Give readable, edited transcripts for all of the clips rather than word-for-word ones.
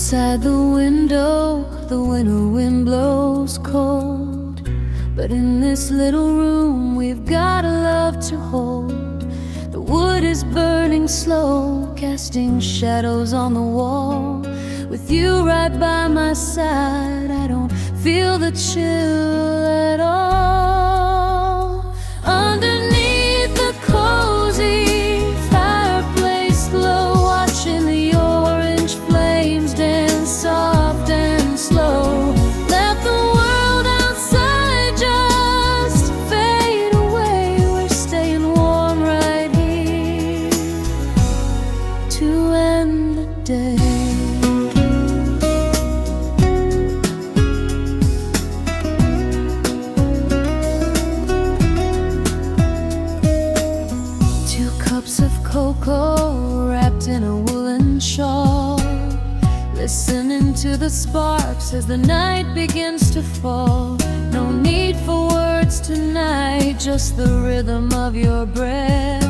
Outside the window, the winter wind blows cold, but in this little room we've got a love to hold. The wood is burning slow, casting shadows on the wall. With you right by my side, I don't feel the chill at all. Underneath the cozy fireplace glow, watching the orange flames dance soft and slow. Let the world outside just fade away. We're staying warm right here to end the day. Cocoa wrapped in a woolen shawl, listening to the sparks as the night begins to fall. No need for words tonight, just the rhythm of your breath.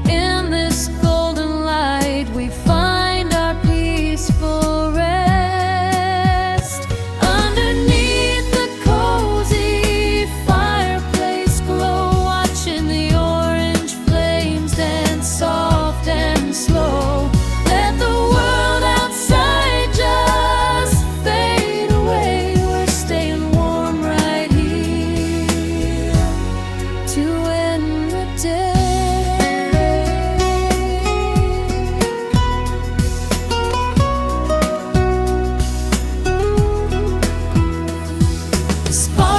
In this golden light we find our peaceful rest. Underneath the cozy fireplace glow, watching the orange flames dance soft and slow. Let the world outside just fade away. We're staying warm right here to end the day. Sparks